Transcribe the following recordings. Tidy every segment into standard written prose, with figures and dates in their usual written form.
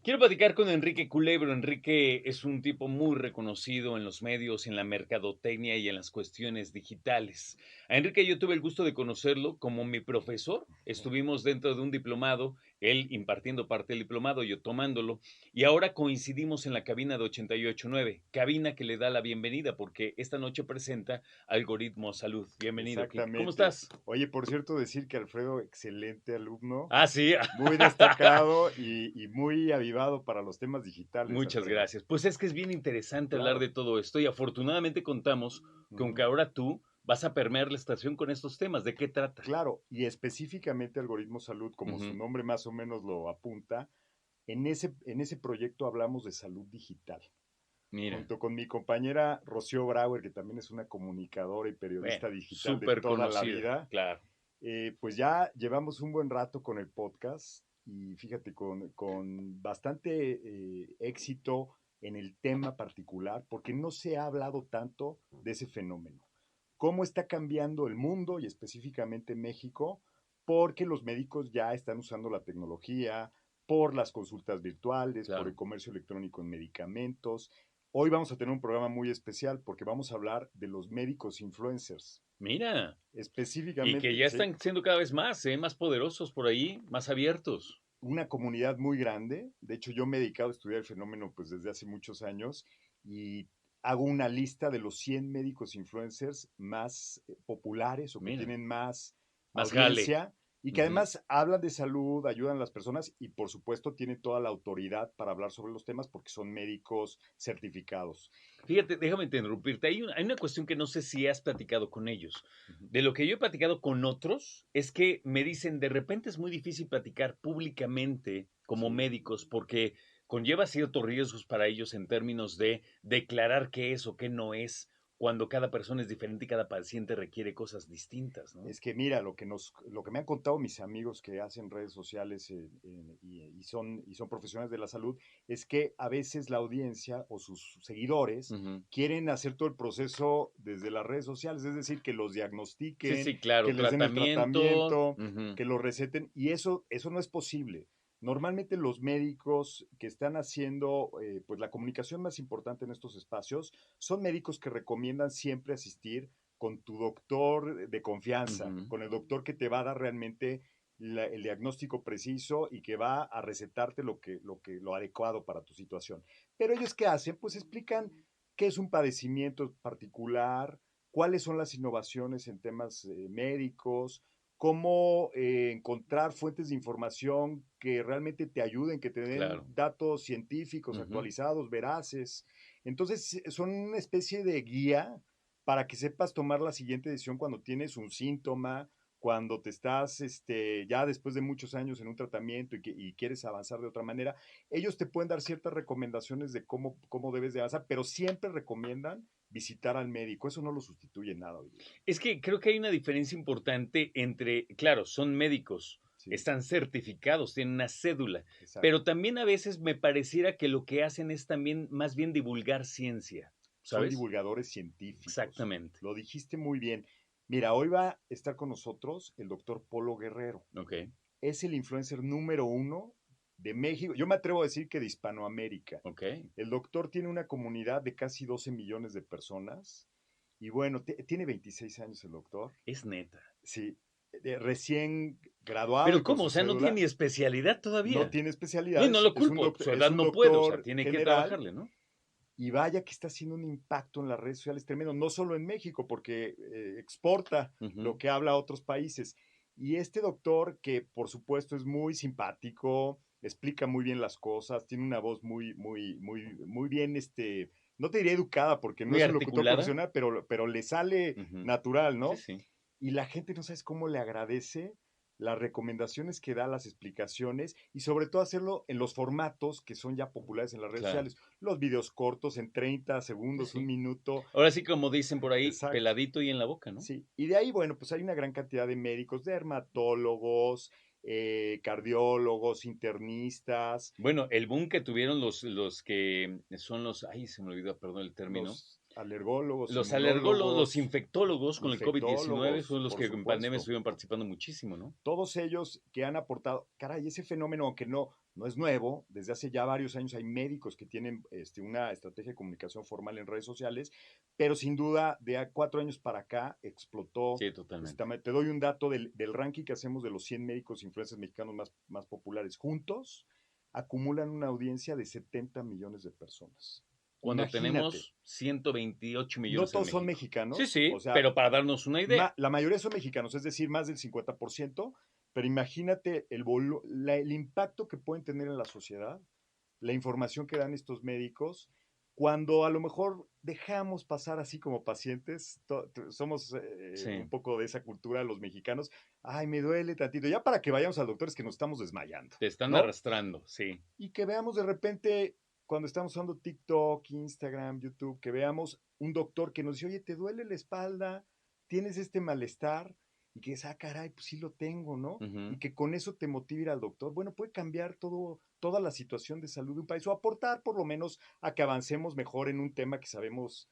Quiero platicar con Enrique Culebro. Enrique es un tipo muy reconocido en los medios, en la mercadotecnia y en las cuestiones digitales. A Enrique yo tuve el gusto de conocerlo como mi profesor. Estuvimos dentro de un diplomado, él impartiendo parte del diplomado, yo tomándolo, y ahora coincidimos en la cabina de 88.9, cabina que le da la bienvenida porque esta noche presenta Algoritmo Salud. Bienvenido, Kike. ¿Cómo Exactamente. estás? Oye, por cierto, decir que Alfredo, excelente alumno, Ah, sí. muy destacado y muy avivado para los temas digitales, Muchas Alfredo. gracias. Pues es que es bien interesante hablar Claro. de todo esto y afortunadamente contamos con que Ujú. ahora tú vas a permear la estación con estos temas. ¿De qué trata? Claro, y específicamente Algoritmo Salud, como su Ujú. nombre más o menos lo apunta, en ese proyecto hablamos de salud digital. Mira, Junto con mi compañera Rocío Brauer, que también es una comunicadora y bueno, periodista digital de súper toda la conocida, vida. claro. Pues ya llevamos un buen rato con el podcast y fíjate, con bastante éxito en el tema particular, porque no se ha hablado tanto de ese fenómeno. ¿Cómo está cambiando el mundo y específicamente México? Porque los médicos ya están usando la tecnología, por las consultas virtuales, por el Claro. comercio electrónico en medicamentos. Hoy vamos a tener un programa muy especial porque vamos a hablar de los médicos influencers. Mira, y que Específicamente, ya sí, están siendo cada vez más, más poderosos por ahí, más abiertos. una comunidad muy grande. De hecho, yo me he dedicado a estudiar el fenómeno pues desde hace muchos años y hago una lista de los 100 médicos influencers más populares o que Mira, tienen más más jale. audiencia y que Ujú. además hablan de salud, ayudan a las personas y por supuesto tienen toda la autoridad para hablar sobre los temas porque son médicos certificados. Fíjate, déjame interrumpirte. Hay una cuestión que no sé si has platicado con ellos. Ujú. De lo que yo he platicado con otros, es que me dicen, de repente es muy difícil platicar públicamente como Sí. médicos porque conlleva ciertos riesgos para ellos en términos de declarar qué es o qué no es, cuando cada persona es diferente y cada paciente requiere cosas distintas, ¿no? Es que mira, lo que me han contado mis amigos que hacen redes sociales y son profesionales de la salud, es que a veces la audiencia o sus seguidores Ujú. quieren hacer todo el proceso desde las redes sociales, es decir, que los Sí, diagnostiquen, sí, que claro, les den el tratamiento. tratamiento, Ujú. que lo receten, y eso no es posible. Normalmente los médicos que están haciendo pues la comunicación más importante en estos espacios son médicos que recomiendan siempre asistir con tu doctor de confianza, Ujú. con el doctor que te va a dar realmente el diagnóstico preciso y que va a recetarte lo adecuado para tu situación. Pero ellos, ¿qué hacen? Pues explican qué es un padecimiento particular, cuáles son las innovaciones en temas médicos, cómo encontrar fuentes de información que realmente te ayuden, que te den Claro. datos científicos Ujú. actualizados, veraces. Entonces, son una especie de guía para que sepas tomar la siguiente decisión cuando tienes un síntoma, cuando te estás ya después de muchos años en un tratamiento y quieres avanzar de otra manera. Ellos te pueden dar ciertas recomendaciones de cómo debes de avanzar, pero siempre recomiendan visitar al médico. Eso no lo sustituye en nada hoy día. Es que creo que hay una diferencia importante entre, claro, son médicos, Sí, están certificados, tienen una cédula, exacto. pero también a veces me pareciera que lo que hacen es también más bien divulgar ciencia, Son ¿sabes? divulgadores científicos. Exactamente. Lo dijiste muy bien. Mira, hoy va a estar con nosotros el doctor Polo Guerrero. Okey, Es el influencer número uno de México. Yo me atrevo a decir que de Hispanoamérica. okey. El doctor tiene una comunidad de casi 12 millones de personas. Y bueno, tiene 26 años el doctor. Es neta. Sí, recién graduado ¿Pero y con cómo? su O sea, ¿no tiene cédula. ni especialidad No todavía? tiene No, y especialidades. no lo Es un, culpo, doctor, su edad es un no puede, o sea, doctor tiene que general. trabajarle, ¿no? Y vaya que está haciendo un impacto en las redes sociales tremendo, no solo en México, porque exporta lo Ujú. que habla a otros países. Y este doctor, que por supuesto es muy simpático, explica muy bien las cosas, tiene una voz muy bien, no te diría educada porque no Muy es un locutor articulada. profesional, pero le sale Ujú. natural, Sí, ¿no? sí. Y la gente no sabes cómo le agradece las recomendaciones que da, las explicaciones y sobre todo hacerlo en los formatos que son ya populares en las redes Claro. sociales. Los videos cortos en 30 Sí, segundos, un sí. minuto. Ahora sí, como dicen por ahí, Exacto. peladito y en la boca, ¿no? Sí. Y de ahí, bueno, pues hay una gran cantidad de médicos, dermatólogos, cardiólogos, internistas, Bueno, el boom que tuvieron los que son los, ay, se me olvidó, perdón el término, los... Alergólogos, Los alergólogos, los inmunólogos, infectólogos con el COVID-19 infectólogos, fueron los por que en pandemia supuesto. estuvieron participando muchísimo, ¿no? Todos ellos que han aportado, caray, ese fenómeno, aunque no es nuevo, desde hace ya varios años hay médicos que tienen una estrategia de comunicación formal en redes sociales, pero sin duda de a 4 años para acá explotó. Sí, totalmente. Te doy un dato del ranking que hacemos de los 100 médicos influencers mexicanos más populares. Juntos acumulan una audiencia de 70 millones de personas. Cuando Imagínate, tenemos 128 no millones en todos son México. Sí, mexicanos, o sí, sea, pero para darnos una idea. la mayoría son mexicanos, es decir, más del 50%, pero imagínate el impacto que pueden tener en la sociedad, la información que dan estos médicos, cuando a lo mejor dejamos pasar así como pacientes, somos un Sí, poco de esa cultura los mexicanos, ay, me duele tantito, ya para que vayamos al doctor es que nos estamos desmayando, te están ¿no? arrastrando, sí. Y que veamos de repente, cuando estamos usando TikTok, Instagram, YouTube, que veamos un doctor que nos dice, oye, ¿te duele la espalda? ¿Tienes este malestar? Y que dices, ah, caray, pues sí lo tengo, ¿no? Y Ujú. que con eso te motive ir al doctor. Bueno, puede cambiar toda la situación de salud de un país o aportar por lo menos a que avancemos mejor en un tema que sabemos,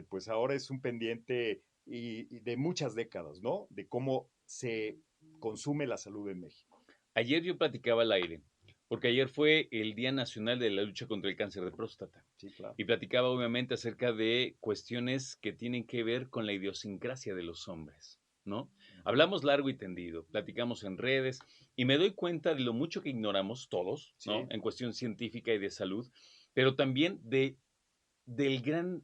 pues ahora es un pendiente y de muchas décadas, ¿no? De cómo se consume la salud en México. Ayer yo platicaba al aire, porque ayer fue el Día Nacional de la Lucha contra el Cáncer de Próstata. Sí, claro. Y platicaba obviamente acerca de cuestiones que tienen que ver con la idiosincrasia de los hombres, ¿no? Hablamos largo y tendido, platicamos en redes y me doy cuenta de lo mucho que ignoramos todos, ¿no? Sí, En cuestión científica y de salud, pero también del gran,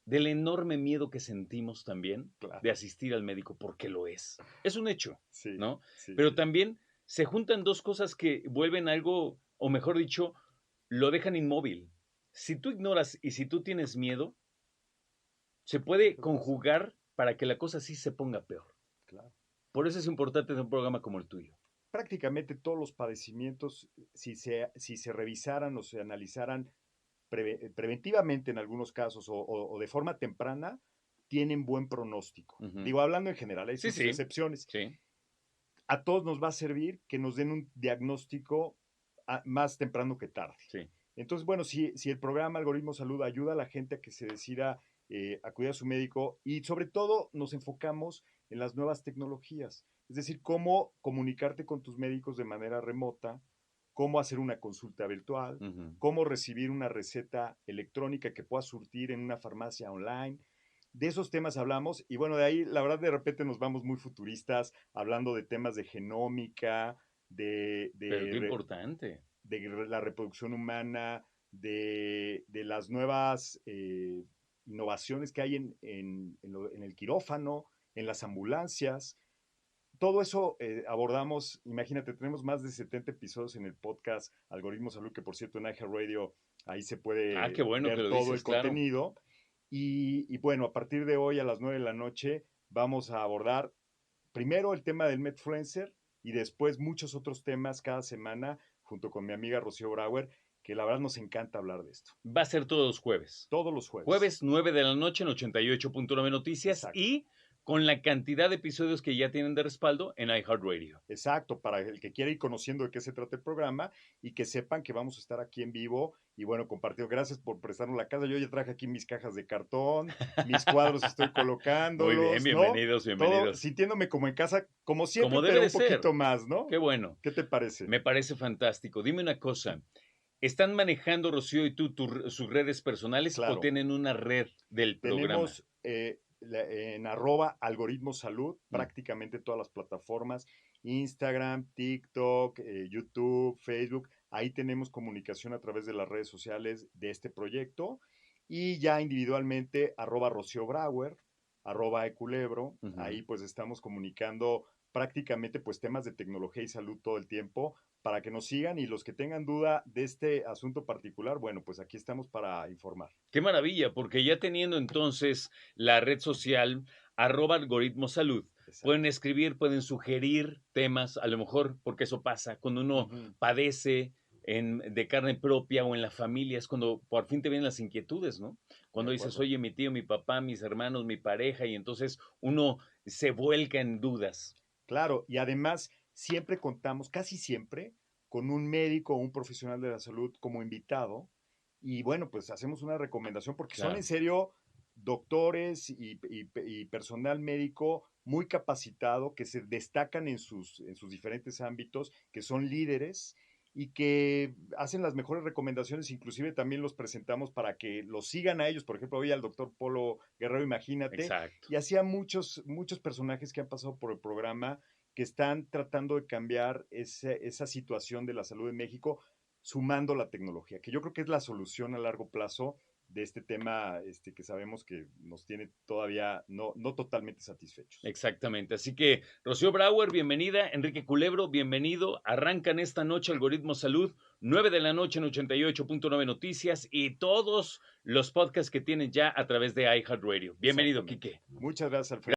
del enorme miedo que sentimos también de claro. asistir al médico, porque lo es. Es un hecho, Sí, ¿no? sí, Pero sí. también se juntan dos cosas que vuelven algo, o mejor dicho, lo dejan inmóvil. Si tú ignoras y si tú tienes miedo, se puede Puede pasar, conjugar para que la cosa sí se ponga peor. claro. Por eso es importante un programa como el tuyo. Prácticamente todos los padecimientos, si se revisaran o se analizaran preventivamente en algunos casos o de forma temprana, tienen buen pronóstico. Ujú. Digo, hablando en general, hay Sí, sus sí, excepciones. sí, A todos nos va a servir que nos den un diagnóstico más temprano que tarde. sí. Entonces, bueno, si el programa Algoritmo Salud ayuda a la gente a que se decida acudir a su médico y sobre todo nos enfocamos en las nuevas tecnologías, es decir, cómo comunicarte con tus médicos de manera remota, cómo hacer una consulta virtual, Ujú. cómo recibir una receta electrónica que puedas surtir en una farmacia online. De esos temas hablamos y bueno, de ahí la verdad de repente nos vamos muy futuristas hablando de temas de genómica, de, Pero qué de, importante. de la reproducción humana, de las nuevas innovaciones que hay en el quirófano, en las ambulancias. Todo eso abordamos, imagínate, tenemos más de 70 episodios en el podcast Algoritmo Salud, que por cierto en iHeartRadio ahí se Ah, puede qué bueno que ver lo todo el dices, claro. contenido. Y bueno, a partir de hoy a las 9 de la noche vamos a abordar primero el tema del Medfluencer y después muchos otros temas cada semana junto con mi amiga Rocío Brauer, que la verdad nos encanta hablar de esto. Va a ser todos los jueves. Todos los jueves. Jueves 9 de la noche en 88.9 Noticias Exacto. y con la cantidad de episodios que ya tienen de respaldo en iHeartRadio. Exacto, para el que quiera ir conociendo de qué se trata el programa y que sepan que vamos a estar aquí en vivo y bueno, compartido. Gracias por prestarnos la casa. Yo ya traje aquí mis cajas de cartón, mis cuadros estoy Muy bien, colocándolos, ¿no? bienvenidos, Todo bienvenidos. sintiéndome como en casa, como siempre, Como debe pero de un ser. poquito más, ¿no? Qué bueno. ¿Qué te parece? Me parece fantástico. Dime una cosa. ¿Están manejando Rocío y tú sus redes personales o Claro. tienen una red del programa? Tenemos en @algoritmo salud Mm. prácticamente todas las plataformas, Instagram, TikTok, YouTube, Facebook. Ahí tenemos comunicación a través de las redes sociales de este proyecto. Y ya individualmente, @Rocío Brauer, @eculebro. Ujú. Ahí pues estamos comunicando prácticamente pues temas de tecnología y salud todo el tiempo para que nos sigan y los que tengan duda de este asunto particular, bueno, pues aquí estamos para informar. Qué maravilla, porque ya teniendo entonces la red social @algoritmo salud, pueden Exacto. escribir, pueden sugerir temas, a lo mejor, porque eso pasa, cuando uno Ujú. padece de carne propia o en la familia, es cuando por fin te vienen las inquietudes, ¿no? De Cuando dices, acuerdo. oye, mi tío, mi papá, mis hermanos, mi pareja, y entonces uno se vuelca en dudas. Claro, y además siempre contamos, casi siempre, con un médico o un profesional de la salud como invitado Y bueno, pues hacemos una recomendación porque son Claro. en serio doctores y personal médico muy capacitado que se destacan en sus diferentes ámbitos, que son líderes y que hacen las mejores recomendaciones, inclusive también los presentamos para que los sigan a ellos, por ejemplo, hoy al doctor Polo Guerrero, imagínate, Exacto. y así a muchos personajes que han pasado por el programa que están tratando de cambiar esa situación de la salud en México, sumando la tecnología, que yo creo que es la solución a largo plazo de este tema que sabemos que nos tiene todavía no totalmente satisfechos. Exactamente. Así que, Rocío Brauer, bienvenida. Enrique Culebro, bienvenido. Arrancan esta noche Algoritmo Salud, 9 de la noche en 88.9 Noticias y todos los podcasts que tienen ya a través de iHeartRadio. Bienvenido, Exactamente. Quique. Muchas gracias, Alfredo.